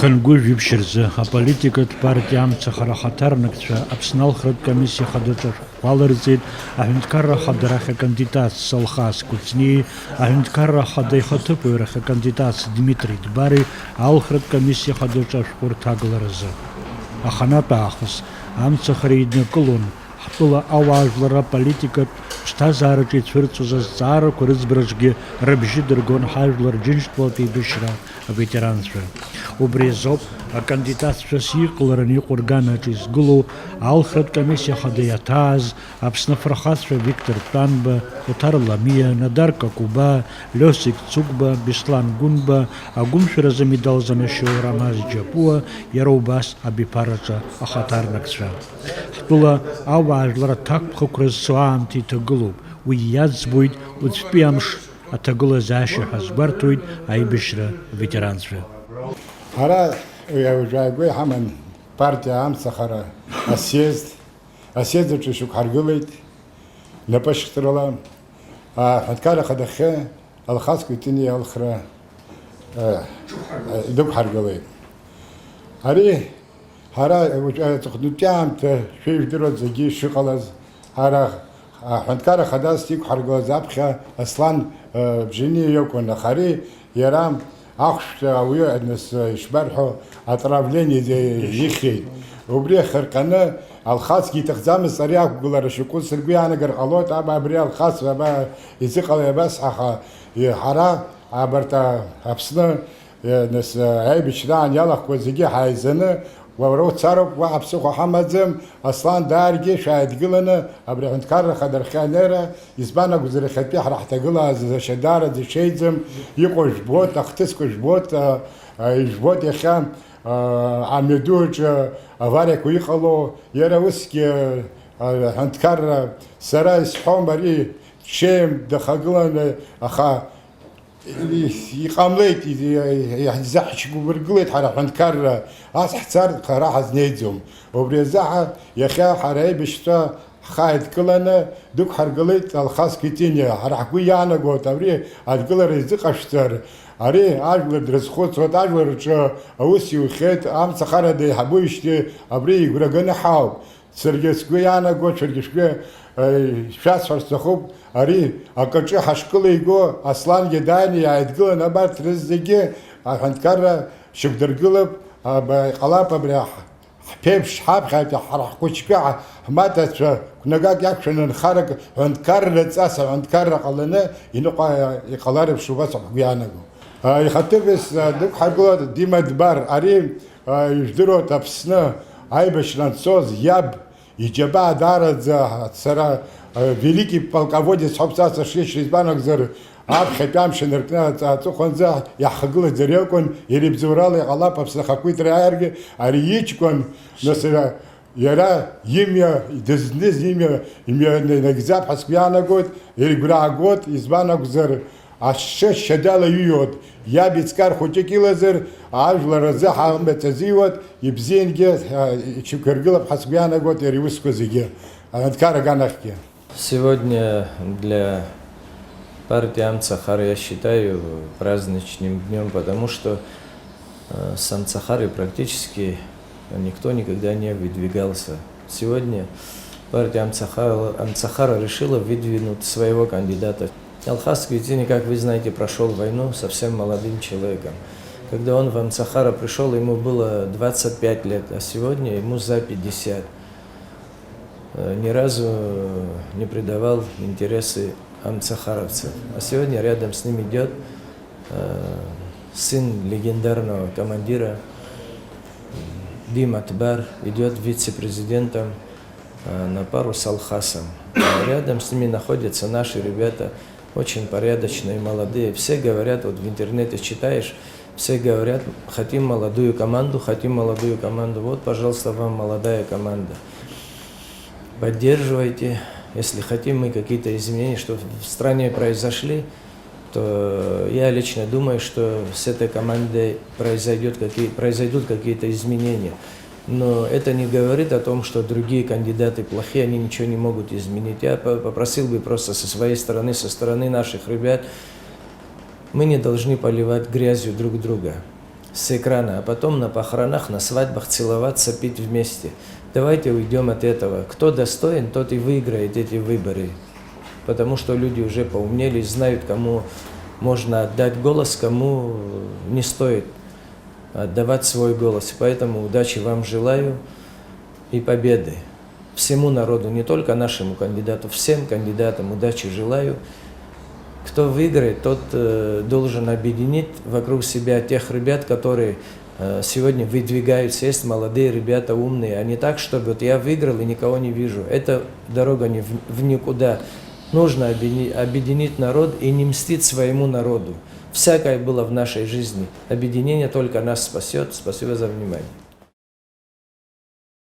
Хангу випшерзе, а политика партиям цахара хатарнакча, обснал храд комиссия хадача хвалерзит, а хинткарра хадараха кандидат Салхас Куцни, а хинткарра хадай хатапураха кандидат Дмитрий Дбари, а храд комиссия хадача шкуртагларза. А ханата ахус, амцахаридна колон, хтула аважлара политика, штазарачи цвирцуза зара курызбражги, рабжи дергон хажлар джинштвалти бишра, ветеранство. Убрезоп, а кандидатство сикларани курганачис гулу, алхрат комиссия хадиятаз, абснафрахатство Виктор Танба, Утар Ламия, Надарка Куба, Лёсик Цукба, Беслан Гунба, а Гумшира замедал за нашего Рамаз Джапуа, Ярубас Абипарача Ахатарнаксва. Хтула аважлара так пхукрызсуам титагулуб, уядзбуйт, уцпиамш, а тагула заша хазбартуйт, айбишра ветеранство. Ара я уже говорю, хаман партия амсахара съезд чешук харгулит, напаштрала, а хаткара хадахе, алхаску тини алхра, дук харгулит. Ари хара уже тухнутям те швейдерот заги шукалаз, ара хаткара хадас тик харгулаз апха аслан бжини йокон хари ярам. Ахшта уя однес шбархо отравление ехей. Убре харкана алхаски тахзам саряк гулара шукун сергуяна гар алот аба абре алхас аба изикала бас аха хара абарта абсна нес айбичдан ялах козиги хайзана ورو تصرف وحبسوق حمزم اصلا دارجي شاهد قلنا ابري عند كار خدر خانيرا يزبانا جزر خطيح راح تقولها زي شداره زي شيزم يقوش بوت اختسكوش بوت جبوت يا خام عمدوج افاريك ويخلو يراوسكي عند كار سرايس حومري شيم دخلنا اخا يقامليت يحزحش وبرقليت حرف عند كار حصار قراحة زنيزهم وبرزاحة يا خا حراي بشتا خايد كلنا دوك حرقليت الخاص كتينيا حرحكوي أنا قلت أبري أتقول رزق أشتر أري أجبر درس خود صوت أجبر شو أوسي وخيت أم سخرة ده حبويشتي أبري يقولون حاو سرجسكوي أنا قلت سرجسكوي شاس فرستخوب أري أكتر حشكلي جو أصلاً يداني أتقول نبات رزقي عند كار شقدر قلب قلاب بريح بيبش حاب خايف حرح كوشكا ماتت كنجاك يكشن الخارج عند كار لتأسس عند كار قلنا ينقى يقلارب شو بس بيانه يخطب بس دك حقول ديما دبار أري يجدروا تبسنا أي باش نصوص ياب يجبا دارت سرا великий полководец Хопсаса Шишризбанок зар абхепям шенеркна цохонза яхгыл зерекон ерибзуралы алапапса хакуйтраарги ариичкон насера яра имя дезнез имя нагзап хаскяна год еригра год избанок зар ашше шедала юйот ябицкар хотекилазер ажлара захамбет зиот ибзенге чукергылап хаскяна год еривуско зиге анткара ганахке. Сегодня для партии Амцахар я считаю праздничным днем, потому что с Амцахары практически никто никогда не выдвигался. Сегодня партия Амцахара решила выдвинуть своего кандидата. Алхас Квитини, как вы знаете, прошел войну совсем молодым человеком. Когда он в Амцахара пришел, ему было 25 лет, а сегодня ему за 50. Ни разу не предавал интересы амцахаровцев. А сегодня рядом с ним идет сын легендарного командира Дима Тбар, идет вице-президентом на пару с Алхасом. Рядом с ними находятся наши ребята, очень порядочные, молодые. Все говорят, вот в интернете читаешь, все говорят, хотим молодую команду, хотим молодую команду. Вот, пожалуйста, вам молодая команда. Поддерживайте, если хотим мы какие-то изменения, что в стране произошли, то я лично думаю, что с этой командой произойдут какие-то изменения. Но это не говорит о том, что другие кандидаты плохие, они ничего не могут изменить. Я попросил бы просто со своей стороны, со стороны наших ребят, мы не должны поливать грязью друг друга. с экрана, а потом на похоронах, на свадьбах целоваться, пить вместе. Давайте уйдем от этого. Кто достоин, тот и выиграет эти выборы. Потому что люди уже поумнели, знают, кому можно отдать голос, кому не стоит отдавать свой голос. Поэтому удачи вам желаю и победы. Всему народу, не только нашему кандидату, всем кандидатам удачи желаю. Кто выиграет, тот должен объединить вокруг себя тех ребят, которые сегодня выдвигаются. Есть молодые ребята, умные, а не так, чтобы вот я выиграл и никого не вижу. Это дорога не в никуда. Нужно объединить народ и не мстить своему народу. Всякое было в нашей жизни. Объединение только нас спасет. Спасибо за внимание.